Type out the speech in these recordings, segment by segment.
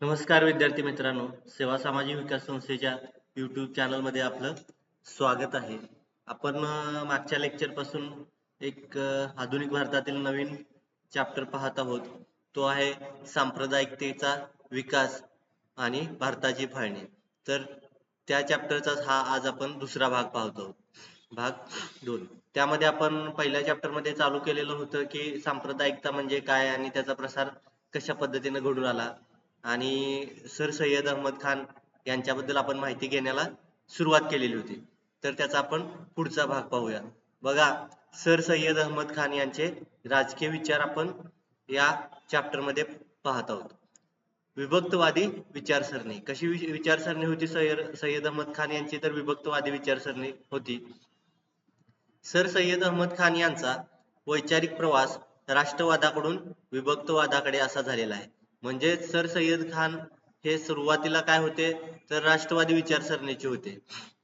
नमस्कार विद्यार्थी मित्रांनो, सेवा सामाजिक विकास संस्थेच्या YouTube चॅनलमध्ये आपलं स्वागत आहे. आपण मागच्या लेक्चर पासून आधुनिक भारतातील नवीन चॅप्टर पाहत आहोत. तो आहे सांप्रदायिकतेचा विकास आणि भारताची फाळणी. तर त्या चॅप्टरचाच हा आज आपण दुसरा भाग पाहत आहोत. भाग 2. त्यामध्ये आपण पहिल्या चॅप्टरमध्ये चालू केलेलं होतं की सांप्रदायिकता म्हणजे काय आणि त्याचा प्रसार कशा पद्धतीने घडून आला आणि सर सय्यद अहमद खान यांच्याबद्दल आपण माहिती घेण्याला सुरुवात केलेली होती. तर त्याचा आपण पुढचा भाग पाहूया. बघा, सर सय्यद अहमद खान यांचे राजकीय विचार आपण या चॅप्टर मध्ये पाहत आहोत. विभक्तवादी विचारसरणी. कशी विचारसरणी होती सय्यद अहमद खान यांची? तर विभक्तवादी विचारसरणी होती. सर सय्यद अहमद खान यांचा वैचारिक प्रवास राष्ट्रवादाकडून विभक्तवादाकडे असा झालेला आहे. म्हणजे सर सय्यद खान हे सुरुवातीला काय होते, तर राष्ट्रवादी विचारसरणीचे होते.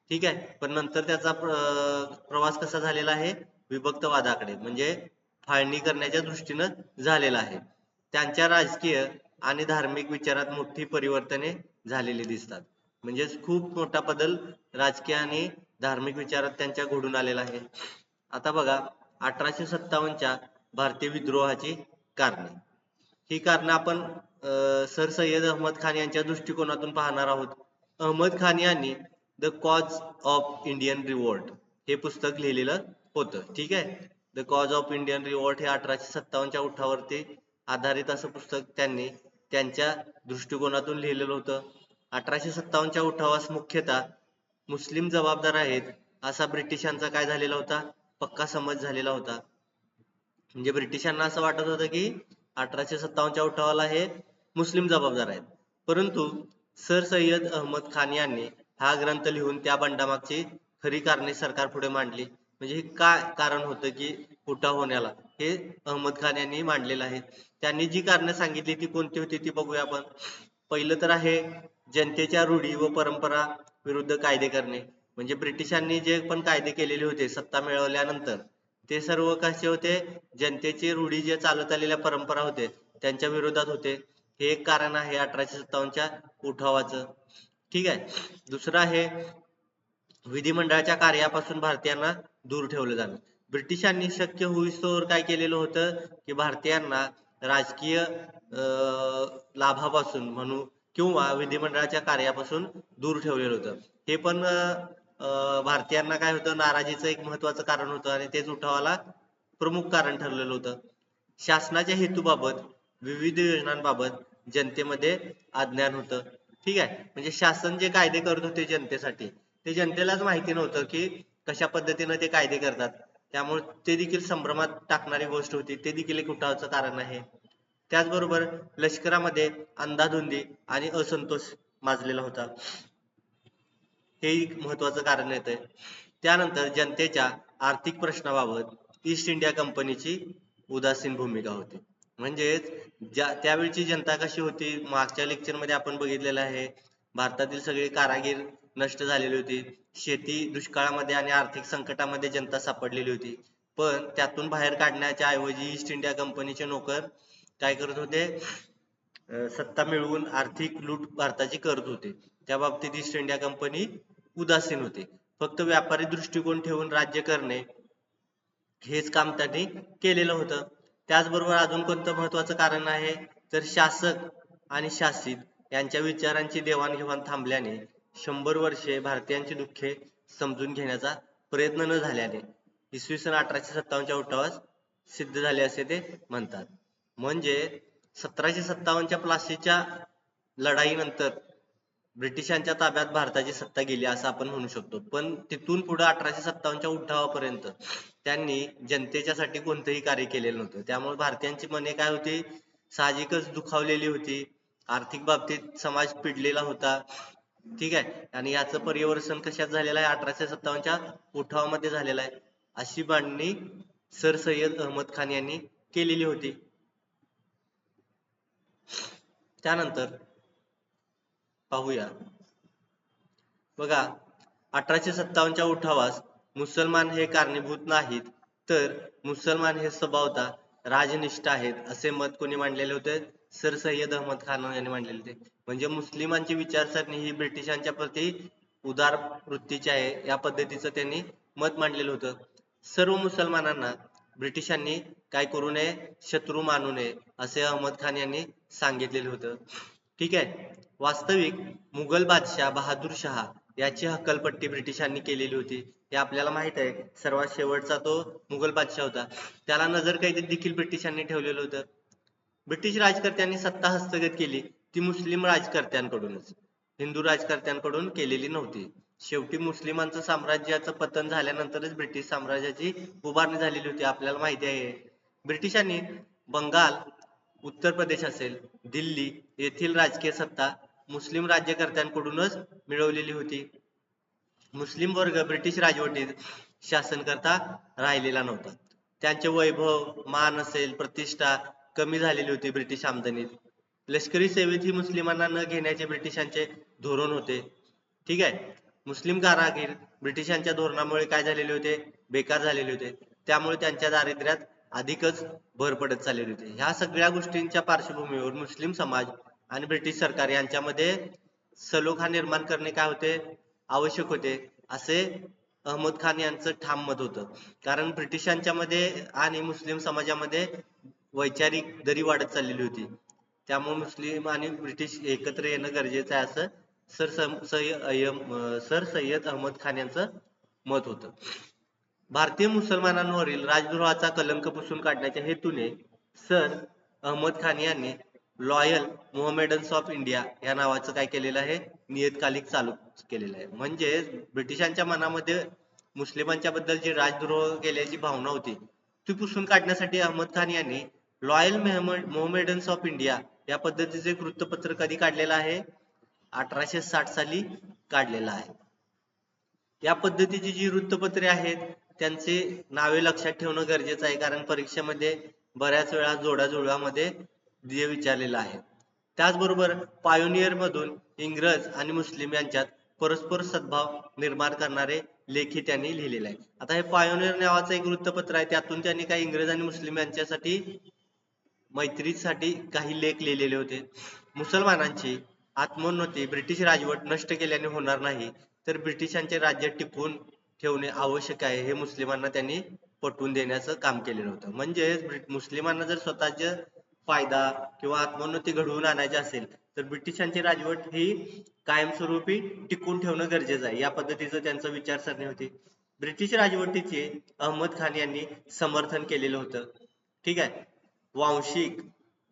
ठीक आहे, पण नंतर त्याचा प्रवास कसा झालेला आहे, विभक्तवादाकडे, म्हणजे फाळणी करण्याच्या दृष्टीनं झालेला आहे. त्यांच्या राजकीय आणि धार्मिक विचारात मोठी परिवर्तने झालेली दिसतात. म्हणजेच खूप मोठा बदल राजकीय आणि धार्मिक विचारात त्यांच्या घडून आलेला आहे. आता बघा, 1857च्या भारतीय विद्रोहाची कारणे. ही कारणं आपण सर सय्यद अहमद खान यांच्या दृष्टिकोनातून पाहणार आहोत. अहमद खान यांनी the cause of Indian revolt हे पुस्तक लिहिलेलं होतं. ठीक आहे, the cause of Indian revolt हे 1857च्या उठावावरती आधारित असं पुस्तक त्यांनी त्यांच्या दृष्टिकोनातून लिहिलेलं होतं. 1857च्या उठावास मुख्यतः मुस्लिम जबाबदार आहेत असा ब्रिटिशांचा काय झालेला होता, पक्का समज झालेला होता. म्हणजे ब्रिटिशांना असं वाटत होतं की 1857च्या उठावाला हे मुस्लिम जबाबदार आहेत. परंतु सर सय्यद अहमद खान यांनी हा ग्रंथ लिहून त्या बंडामागची खरी कारणे सरकार पुढे मांडली. म्हणजे हे काय कारण होतं की उठाव होण्याला, हे अहमद खान यांनी मांडलेलं आहे. त्यांनी जी कारणं सांगितली ती कोणती होती ती बघूया आपण. पहिलं तर आहे जनतेच्या रूढी व परंपरा विरुद्ध कायदे करणे. म्हणजे ब्रिटिशांनी जे पण कायदे केलेले होते सत्ता मिळवल्यानंतर, ते सर्व कसे होते, जनतेचे रूढी जे चालत आलेल्या परंपरा होते त्यांच्या विरोधात होते. हे एक कारण आहे 1857च्या उठावाचं. ठीक आहे, दुसरं आहे विधिमंडळाच्या कार्यापासून भारतीयांना दूर ठेवलं जाणं. ब्रिटिशांनी शक्य होईस्तोवर काय केलेलं होतं की भारतीयांना राजकीय लाभापासून म्हणू किंवा विधिमंडळाच्या कार्यापासून दूर ठेवलेलं होतं. हे पण भारतीयांना काय होतं, नाराजीचं एक महत्वाचं कारण होतं आणि तेच उठावाला प्रमुख कारण ठरलेलं होतं. शासनाच्या हेतूबाबत, विविध योजनांबाबत जनतेमध्ये अज्ञान होतं. ठीक आहे, म्हणजे शासन जे कायदे करत होते जनतेसाठी, ते जनतेलाच माहिती नव्हतं की कशा पद्धतीनं ते कायदे करतात. त्यामुळे ते देखील संभ्रमात टाकणारी गोष्ट होती. ते देखील एक उठावाचं कारण आहे. त्याचबरोबर लष्करामध्ये अंधाधुंदी आणि असंतोष माजलेला होता. हे एक महत्वाचं कारण येतंय. त्यानंतर जनतेच्या आर्थिक प्रश्नाबाबत ईस्ट इंडिया कंपनीची उदासीन भूमिका होती. म्हणजेच त्यावेळची जनता कशी होती, मागच्या लेक्चर मध्ये आपण बघितलेलं आहे. भारतातील सगळे कारागीर नष्ट झालेली होती. शेती दुष्काळामध्ये आणि आर्थिक संकटामध्ये जनता सापडलेली होती. पण त्यातून बाहेर काढण्याच्या ऐवजी ईस्ट इंडिया कंपनीचे नोकर काय करत होते, सत्ता मिळवून आर्थिक लूट भारताची करत होते. त्या बाबतीत ईस्ट इंडिया कंपनी उदासीन होते. फक्त व्यापारी दृष्टिकोन ठेवून राज्य करणे हेच काम त्यांनी केलेलं होतं. त्याचबरोबर अजून कोणतं महत्वाचं कारण आहे, तर शासक आणि शासित यांच्या विचारांची देवाणघेवाण थांबल्याने 100 वर्षे भारतीयांची दुःखे समजून घेण्याचा प्रयत्न न झाल्याने इसवी सन 1857च्या उठावास सिद्ध झाले असे ते म्हणतात. म्हणजे 1757च्या प्लासीच्या लढाईनंतर ब्रिटिशांच्या ताब्यात भारताची सत्ता गेली असं आपण म्हणू शकतो. पण तिथून पुढे 1857च्या उठावापर्यंत त्यांनी जनतेच्यासाठी कोणतंही कार्य केलेलं नव्हतं. त्यामुळे भारतीयांची मने काय होती, साहजिकच दुखावलेली होती. आर्थिक बाबतीत समाज पिडलेला होता. ठीक आहे, आणि याचं पर्यवसन कशात झालेलं आहे, 1857च्या उठावामध्ये झालेलं आहे. अशी मांडणी सर सय्यद अहमद खान यांनी केलेली होती. त्यानंतर पाहूया, बघा, 1857च्या उठावास मुसलमान हे कारणीभूत नाहीत, तर मुसलमान हे स्वभावतः राजनिष्ठ आहेत असे मत कोणी मांडलेले होते, सर सय्यद अहमद खान यांनी मांडलेले ते. म्हणजे मुस्लिमांची विचारसरणी ही ब्रिटिशांच्या प्रती उदार वृत्तीची आहे या पद्धतीचं त्यांनी मत मांडलेलं होतं. सर्व मुसलमानांना ब्रिटिशांनी काय करू नये, शत्रू मानू नये असे अहमद खान यांनी सांगितलेलं होतं. ठीक आहे. वास्तविक मुघल बादशाह बहादूर शहा याची हक्कलपट्टी ब्रिटिशांनी केलेली होती. हे आपल्याला माहित आहे. सर्वात शेवटचा तो मुघल बादशाह होता. त्याला नजरकैद देखील ब्रिटिशांनी ठेवलेलं होतं. ब्रिटिश राजकर्त्यांनी सत्ता हस्तगत केली ती मुस्लिम राजकर्त्यांकडूनच, हिंदू राजकर्त्यांकडून केलेली नव्हती. शेवटी मुस्लिमांचं साम्राज्याचं पतन झाल्यानंतरच ब्रिटिश साम्राज्याची उभारणी झालेली होती. आपल्याला माहिती आहे. ब्रिटिशांनी बंगाल, उत्तर प्रदेश असेल, दिल्ली येथील राजकीय सत्ता मुस्लिम राज्यकर्त्यांकडूनच मिळवलेली होती. मुस्लिम वर्ग ब्रिटिश राजवटीत शासन करता राहिलेला नव्हता. त्यांचे वैभव, मान असेल, प्रतिष्ठा कमी झालेली होती ब्रिटिश आमदानीत. लष्करी सेवेत ही मुस्लिमांना न घेण्याचे ब्रिटिशांचे धोरण होते. ठीक आहे. मुस्लिम कारागीर ब्रिटिशांच्या धोरणामुळे काय झालेले होते, बेकार झालेले होते. त्यामुळे त्यांच्या दारिद्र्यात अधिकच भर पडत चाललेली होती. ह्या सगळ्या गोष्टींच्या पार्श्वभूमीवर मुस्लिम समाज आणि ब्रिटिश सरकार यांच्यामध्ये सलोखा निर्माण करणे काय होते, आवश्यक होते असे अहमद खान यांचं ठाम मत होतं. कारण ब्रिटिशांच्या मध्ये आणि मुस्लिम समाजामध्ये वैचारिक दरी वाढत चाललेली होती. त्यामुळे मुस्लिम आणि ब्रिटिश एकत्र येणं गरजेचं आहे असं सर सय्यद अहमद खान यांचं मत होतं. भारतीय मुसलमानांवरील राजद्रोहाचा कलंक पुसून काढण्याच्या हेतूने सर अहमद खान यांनी लॉयल मोहमेडन्स ऑफ इंडिया या नावाचं काय केलेलं आहे, नियतकालिक चालू केलेलं आहे. म्हणजे ब्रिटिशांच्या मनामध्ये मुस्लिमांच्या बद्दल जी राजद्रोह केल्याची भावना होती ती पुसून काढण्यासाठी अहमद खान यांनी लॉयल मोहमेडन्स ऑफ इंडिया या पद्धतीचे एक वृत्तपत्र कधी काढलेलं आहे, 1860 साली काढलेलं आहे. या पद्धतीची जी वृत्तपत्रे आहेत त्यांचे नावे लक्षात ठेवणं गरजेचं आहे. कारण परीक्षेमध्ये बऱ्याच वेळा जोडाजुळवामध्ये जे विचारलेलं आहे. त्याचबरोबर पायोनियर मधून इंग्रज आणि मुस्लिम यांच्यात परस्पर सद्भाव निर्माण करणारे लेखी त्यांनी लिहिलेले आहे. आता हे पायोनियर नावाचं एक वृत्तपत्र आहे. त्यातून त्यांनी काही इंग्रज आणि मुस्लिम यांच्यासाठी मैत्रीसाठी काही लेख लिहिलेले होते. मुसलमानांची आत्मोन्नती ब्रिटिश राजवट नष्ट केल्याने होणार नाही, तर ब्रिटिशांचे राज्य टिकवून ठेवणे आवश्यक आहे हे मुस्लिमांना त्यांनी पटवून देण्याचं काम केलेलं होतं. म्हणजे मुस्लिमांना जर स्वतःचे फायदा किंवा आत्मोन्नती घडवून आणायची असेल तर ब्रिटिशांची राजवट ही कायमस्वरूपी टिकून ठेवणं गरजेचं आहे. या पद्धतीचं त्यांचं विचारसरणी होती. ब्रिटिश राजवटीचे अहमद खान यांनी समर्थन केलेलं होतं. ठीक आहे. वांशिक,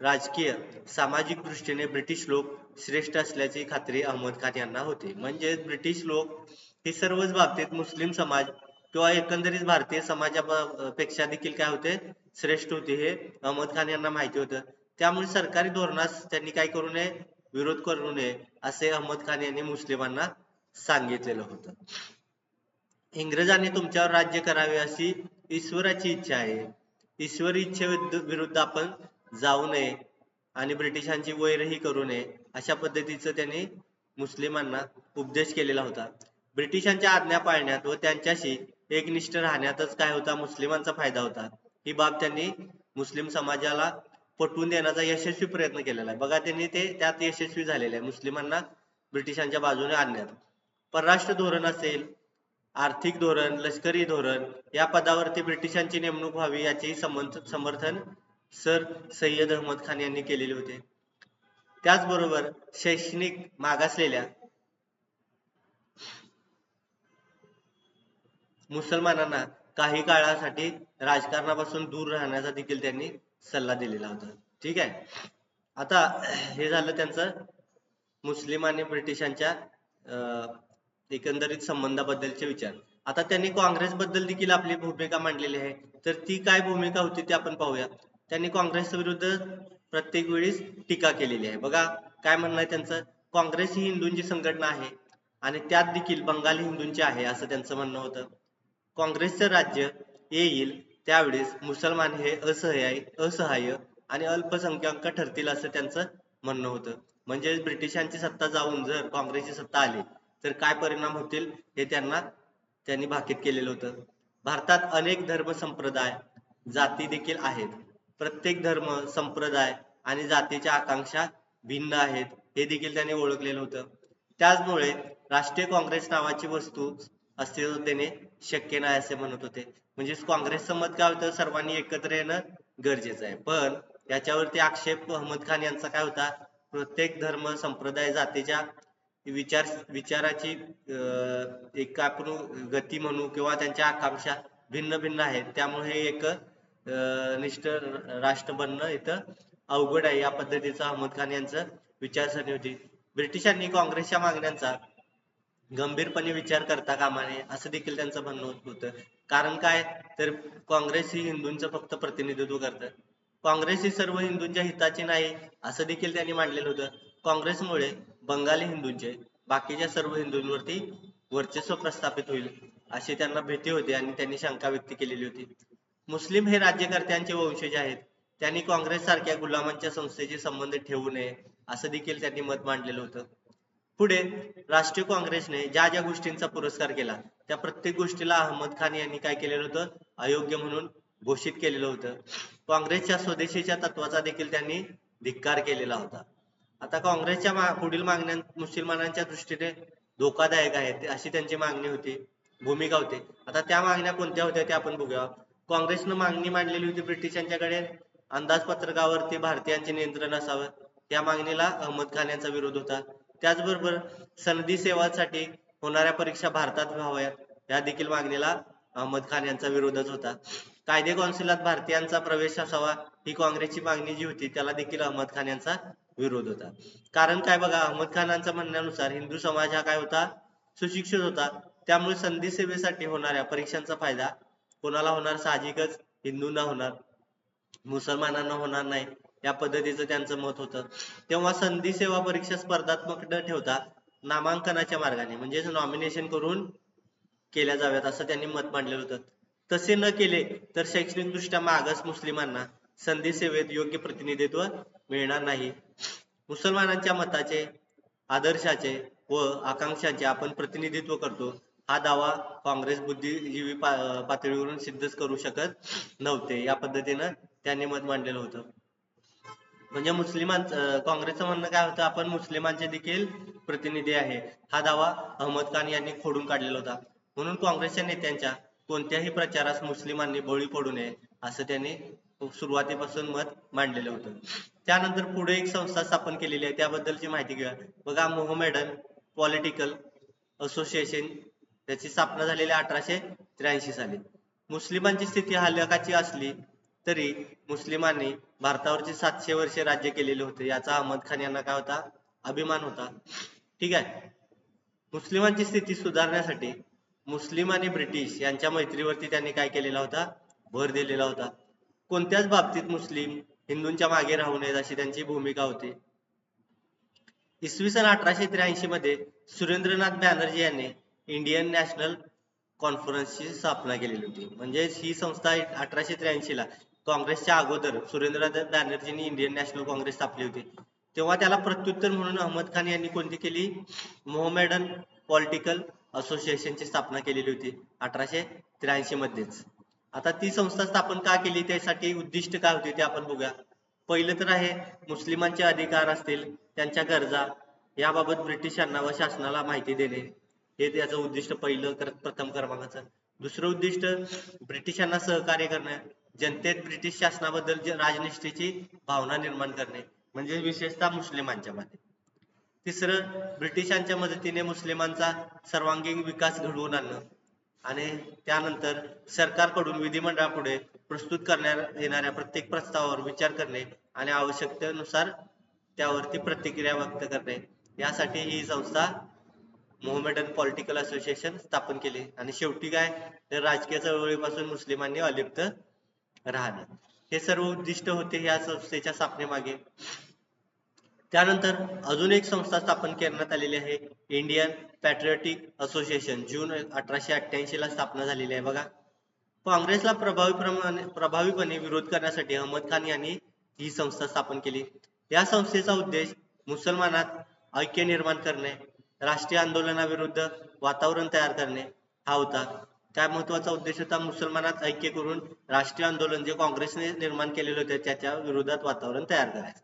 राजकीय, सामाजिक दृष्टीने ब्रिटिश लोक श्रेष्ठ असल्याची खात्री अहमद खान यांना होती. म्हणजे ब्रिटिश लोक हे सर्वच बाबतीत मुस्लिम समाज किंवा एकंदरीत भारतीय समाजापेक्षा देखील काय होते, श्रेष्ठ होते हे अहमद खान यांना माहिती होतं. त्यामुळे सरकारी धोरणास त्यांनी काय करू नये, विरोध करू नये असे अहमद खान यांनी मुस्लिमांना सांगितलेलं होतं. इंग्रजांनी तुमच्यावर राज्य करावे अशी ईश्वराची इच्छा आहे. ईश्वरी इच्छेविरुद्ध आपण जाऊ नये आणि ब्रिटिशांची वैरही करू नये अशा पद्धतीचं त्यांनी मुस्लिमांना उपदेश केलेला होता. ब्रिटिशांच्या आज्ञा पाळण्यात व त्यांच्याशी एकनिष्ठ राहण्यातच काय होता, मुस्लिमांचा फायदा होता. ही बाब त्यांनी मुस्लिम समाजाला पटवून देण्याचा यशस्वी प्रयत्न केलेला आहे. बघा त्यांनी ते त्यात यशस्वी झालेले आहे, मुस्लिमांना ब्रिटिशांच्या बाजूने आणण्यात. परराष्ट्र धोरण असेल, आर्थिक धोरण, लष्करी धोरण या पदावरती ब्रिटिशांची नेमणूक व्हावी याचे समर्थन सर सय्यद अहमद खान यांनी केलेले होते. त्याचबरोबर शैक्षणिक मागासलेल्या मुसलमानांना काही काळासाठी राजकारणापासून दूर राहण्याचा देखील त्यांनी सल्ला दिलेला होता. ठीक आहे. आता हे झालं त्यांचं मुस्लिम आणि ब्रिटिशांच्या एकंदरीत संबंधाबद्दलचे विचार. आता त्यांनी काँग्रेस बद्दल देखील आपली भूमिका मांडलेली आहे. तर ती काय भूमिका होती ते आपण पाहूया. त्यांनी काँग्रेस विरुद्ध प्रत्येक वेळी टीका केलेली आहे. बघा काय म्हणणं आहे त्यांचं, काँग्रेस ही हिंदूंची संघटना आहे आणि त्यात देखील बंगाली हिंदूंची आहे असं त्यांचं म्हणणं होतं. काँग्रेसचं राज्य येईल त्यावेळेस मुसलमान हे असहाय्य आणि अल्पसंख्याक ठरतील असं त्यांचं म्हणणं होतं. म्हणजे ब्रिटिशांची सत्ता जाऊन जर काँग्रेसची सत्ता आली तर काय परिणाम होतील हे त्यांनी भाकीत केलेलं होतं. भारतात अनेक धर्म संप्रदाय जाती देखील आहेत. प्रत्येक धर्म संप्रदाय आणि जातीच्या आकांक्षा भिन्न आहेत हे देखील त्यांनी ओळखलेलं होतं. त्याचमुळे राष्ट्रीय काँग्रेस नावाची वस्तू अस्तित्वात येणे शक्य नाही असे म्हणत होते. म्हणजेच काँग्रेसचं मत काय होतं, सर्वांनी एकत्र येणं गरजेचं आहे. पण याच्यावरती आक्षेप अहमद खान यांचा काय होता, प्रत्येक धर्म संप्रदाय जातीच्या विचाराची एक आपण गती म्हणू किंवा त्यांच्या आकांक्षा भिन्न भिन्न आहेत, त्यामुळे हे एक निष्ठ राष्ट्र बनणं इथं अवघड आहे. या पद्धतीचं अहमद खान यांचं विचारसरणी होती. ब्रिटिशांनी काँग्रेसच्या मागण्यांचा गंभीरपणे विचार करता कामा नये असं देखील त्यांचं म्हणणं होतं. कारण काय, तर काँग्रेस ही हिंदूंचं फक्त प्रतिनिधित्व करतं. काँग्रेस ही सर्व हिंदूंच्या हिताची नाही असं देखील त्यांनी मांडलेलं होतं. काँग्रेसमुळे बंगाली हिंदूंचे बाकीच्या सर्व हिंदूंवरती वर्चस्व प्रस्थापित होईल अशी त्यांना भीती होती आणि त्यांनी शंका व्यक्त केलेली होती. मुस्लिम हे राज्यकर्त्यांचे वंशज आहेत, त्यांनी काँग्रेस सारख्या गुलामांच्या संस्थेशी संबंध ठेवू नये असं देखील त्यांनी मत मांडलेलं होतं. पुढे राष्ट्रीय काँग्रेसने ज्या ज्या गोष्टींचा पुरस्कार केला त्या प्रत्येक गोष्टीला अहमद खान यांनी काय केलेलं होतं, अयोग्य म्हणून घोषित केलेलं होतं. काँग्रेसच्या स्वदेशीच्या तत्वाचा देखील त्यांनी धिक्कार केलेला होता. आता काँग्रेसच्या पुढील मागण्या मुसलमानांच्या दृष्टीने धोकादायक आहेत अशी त्यांची मागणी होती, भूमिका होती. आता त्या मागण्या कोणत्या होत्या ते आपण बघूया. काँग्रेसनं मागणी मांडलेली होती ब्रिटिशांच्याकडे अंदाजपत्रकावरती भारतीयांचे नियंत्रण असावं. त्या मागणीला अहमद खान यांचा विरोध होता. त्याचबरोबर सनदी सेवासाठी होणाऱ्या परीक्षा भारतात व्हाव्यात या देखील मागणीला अहमद खान यांचा विरोधच होता. कायदे कौन्सिलात भारतीयांचा प्रवेश असावा ही काँग्रेसची मागणी जी होती त्याला देखील अहमद खान यांचा विरोध होता. कारण काय बघा, अहमद खानांच्या म्हणण्यानुसार हिंदू समाज हा काय होता, सुशिक्षित होता. त्यामुळे संधी सेवेसाठी होणाऱ्या परीक्षांचा फायदा कोणाला होणार, साहजिकच हिंदूंना होणार, मुसलमानांना होणार नाही या पद्धतीचं त्यांचं मत होतं. तेव्हा संधी सेवा परीक्षा स्पर्धात्मक न ठेवता नामांकनाच्या मार्गाने म्हणजेच नॉमिनेशन करून केल्या जाव्यात असं त्यांनी मत मांडलेलं होतं. तसे न केले तर शैक्षणिक दृष्ट्या मागास मुस्लिमांना संधी सेवेत योग्य प्रतिनिधित्व मिळणार नाही. मुसलमानांच्या मताचे, आदर्शाचे व आकांक्षांचे आपण प्रतिनिधित्व करतो हा दावा काँग्रेस बुद्धिजीवी पातळीवरून सिद्धच करू शकत नव्हते. या पद्धतीनं त्यांनी मत मांडलेलं होतं. म्हणजे काँग्रेसचं म्हणणं काय होतं, आपण मुस्लिमांचे देखील प्रतिनिधी आहे हा दावा अहमद खान यांनी खोडून काढलेला होता. म्हणून काँग्रेसच्या नेत्यांच्या कोणत्याही प्रचारास मुस्लिमांनी बळी पडू नये असं त्यांनी सुरुवातीपासून मत मांडलेलं होतं. त्यानंतर पुढे एक संस्था स्थापन केलेली आहे त्याबद्दलची माहिती घेऊया. बघा, मोहमेडन पॉलिटिकल असोसिएशन त्याची स्थापना झालेली 1883 साली. मुस्लिमांची स्थिती हलाखीची असली तरी मुस्लिमांनी भारतावरची 700 वर्षे राज्य केलेले होते याचा अहमद खान यांना काय होता, अभिमान होता. ठीक आहे. मुस्लिमांची स्थिती सुधारण्यासाठी मुस्लिम आणि ब्रिटिश यांच्या मैत्रीवरती त्यांनी काय केलेला होता, भर दिलेला होता. कोणत्याच बाबतीत मुस्लिम हिंदूंच्या मागे राहू नयेत अशी त्यांची भूमिका होती. इसवी सन 1883 मध्ये सुरेंद्रनाथ बॅनर्जी यांनी इंडियन नॅशनल कॉन्फरन्सची स्थापना केलेली होती. म्हणजे ही संस्था 1883 ला काँग्रेसच्या अगोदर सुरेंद्रनाथ बॅनर्जींनी इंडियन नॅशनल काँग्रेस स्थापली होती. तेव्हा त्याला प्रत्युत्तर म्हणून अहमद खान यांनी कोणती केली, मोहमेडन पॉलिटिकल असोसिएशनची स्थापना केलेली होती 1883 मध्येच. आता ती संस्था स्थापन का केली, त्यासाठी उद्दिष्ट काय होते ते आपण बघूया. पहिलं तर आहे मुस्लिमांचे अधिकार असतील, त्यांच्या गरजा याबाबत ब्रिटिशांना व शासनाला माहिती देणे, हे त्याचं उद्दिष्ट पहिलं प्रथम क्रमांकाचं. दुसरं उद्दिष्ट ब्रिटिशांना सहकार्य करणे, जनतेत ब्रिटिश शासनाबद्दल राजनिष्ठेची भावना निर्माण करणे, म्हणजे विशेषतः मुस्लिमांच्या मध्ये. तिसरं, ब्रिटिशांच्या मदतीने मुस्लिमांचा सर्वांगीण विकास घडवून आणणं आणि त्यानंतर सरकारकडून विधिमंडळापुढे प्रस्तुत करण्यात येणाऱ्या प्रत्येक प्रस्तावावर विचार करणे आणि आवश्यकतेनुसार त्यावरती प्रतिक्रिया व्यक्त करणे. यासाठी ही संस्था मोहमेडन पॉलिटिकल असोसिएशन स्थापन केली. आणि शेवटी काय, तर राजकीय चळवळीपासून मुस्लिमांनी अलिप्त राहणे, हे सर्व उद्दिष्ट होते या संस्थेच्या स्थापनेमागे. त्यानंतर अजून एक संस्था स्थापन करण्यात आलेली आहे, इंडियन पॅट्रियोटिक असोसिएशन, जून 1888 ला स्थापना झालेली आहे. बघा, काँग्रेसला प्रभावीपणे विरोध करण्यासाठी अहमद खान यांनी ही संस्था स्थापन केली. या संस्थेचा उद्देश मुसलमानात ऐक्य निर्माण करणे, राष्ट्रीय आंदोलनाविरुद्ध वातावरण तयार करणे हा होता. काय महत्वाचा उद्देश होता? मुसलमानात ऐक्य करून राष्ट्रीय आंदोलन जे काँग्रेसने निर्माण केलेलं होतं त्याच्या विरोधात वातावरण तयार करायचं.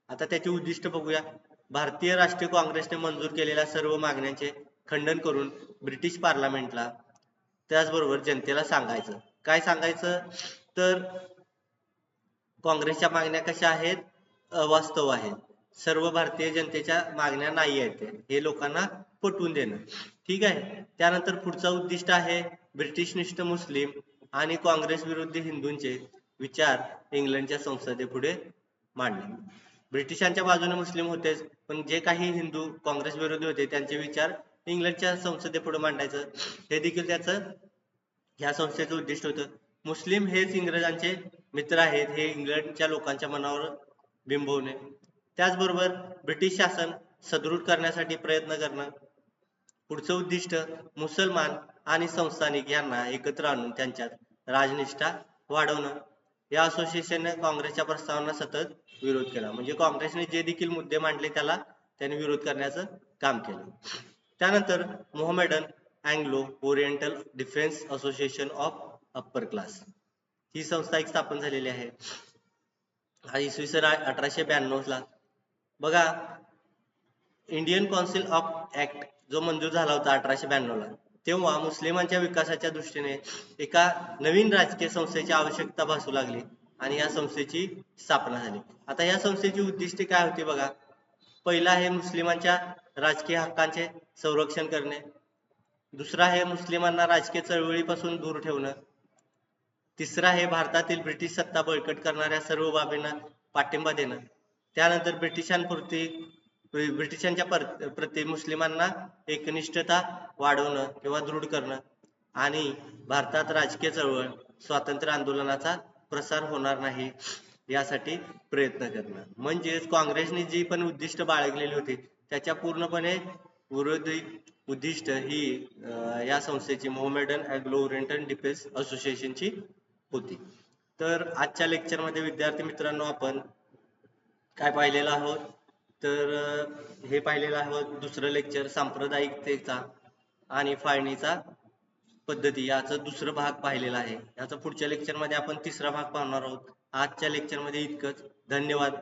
आता त्याचे उद्दिष्ट बघूया. भारतीय राष्ट्रीय काँग्रेसने मंजूर केलेल्या सर्व मागण्यांचे खंडन करून ब्रिटिश पार्लमेंटला त्याचबरोबर जनतेला सांगायचं. काय सांगायचं? तर काँग्रेसच्या मागण्या कशा आहेत? अवास्तव आहेत. सर्व भारतीय जनतेच्या मागण्या नाही आहेत हे लोकांना पटवून देणं. ठीक आहे. त्यानंतर पुढचा उद्दिष्ट आहे ब्रिटिशनिष्ठ मुस्लिम आणि काँग्रेस विरुद्ध हिंदूंचे विचार इंग्लंडच्या संसदेपुढे मांडणे. ब्रिटिशांच्या बाजूने मुस्लिम होतेच, पण जे काही हिंदू काँग्रेस विरोधी होते त्यांचे विचार इंग्लंडच्या संसदेपुढे मांडायचं. हे देखील त्याचं या संस्थेचं उद्दिष्ट होतं. मुस्लिम हेच इंग्रजांचे मित्र आहेत हे इंग्लंडच्या लोकांच्या मनावर बिंबवणे. त्याचबरोबर ब्रिटिश शासन सदृढ करण्यासाठी प्रयत्न करणं. पुढचं उद्दिष्ट मुसलमान आणि संस्थानिक यांना एकत्र आणून त्यांच्यात राजनिष्ठा वाढवणं. या असोसिएशनने काँग्रेसच्या प्रस्तावांना सतत विरोध केला. म्हणजे काँग्रेसने जे देखील मुद्दे मांडले त्याला त्यांनी विरोध करण्याचं काम केलं. त्यानंतर Mohammedan Anglo Oriental defence association of upper class ही संस्था एक स्थापन झालेली आहे. हा इसवी सन 1892 बघा. इंडियन काउन्सिल ऑफ ऍक्ट जो मंजूर झाला होता 1892 तेव्हा मुस्लिमांच्या विकासाच्या दृष्टीने एका नवीन राजकीय संस्थेची आवश्यकता भासू लागली आणि या संस्थेची स्थापना झाली. आता या संस्थेची उद्दिष्टे काय होती बघा. पहिला आहे मुस्लिमांच्या राजकीय हक्कांचे संरक्षण करणे. दुसरा आहे मुस्लिमांना राजकीय चळवळीपासून दूर ठेवणं. तिसरा आहे भारतातील ब्रिटिश सत्ता बळकट करणाऱ्या सर्व बाबींना पाठिंबा देणं. त्यानंतर ब्रिटिशांच्या प्रति मुस्लिमांना एकनिष्ठता वाढवणं किंवा दृढ करणं आणि भारतात राजकीय चळवळ स्वातंत्र्य आंदोलनाचा प्रसार होणार नाही यासाठी प्रयत्न करणं. म्हणजेच काँग्रेसने जी पण उद्दिष्ट बाळगलेली होती त्याच्या पूर्णपणे विरोधी उद्दिष्ट ही या संस्थेची मोहमेडन अँग्लो ओरिएंटल डिफेन्स असोसिएशनची होती. तर आजच्या लेक्चरमध्ये विद्यार्थी मित्रांनो आपण काय पाहिलेलं आहोत? तर हे पाहिलेलं आहोत दुसरं लेक्चर सांप्रदायिकतेचा आणि फाळणीचा पद्धती याचा दुसरा भाग पाहिलेला आहे. याचा पुढच्या लेक्चरमध्ये आपण तिसरा भाग पाहणार आहोत. आजच्या लेक्चरमध्ये इतकंच. धन्यवाद.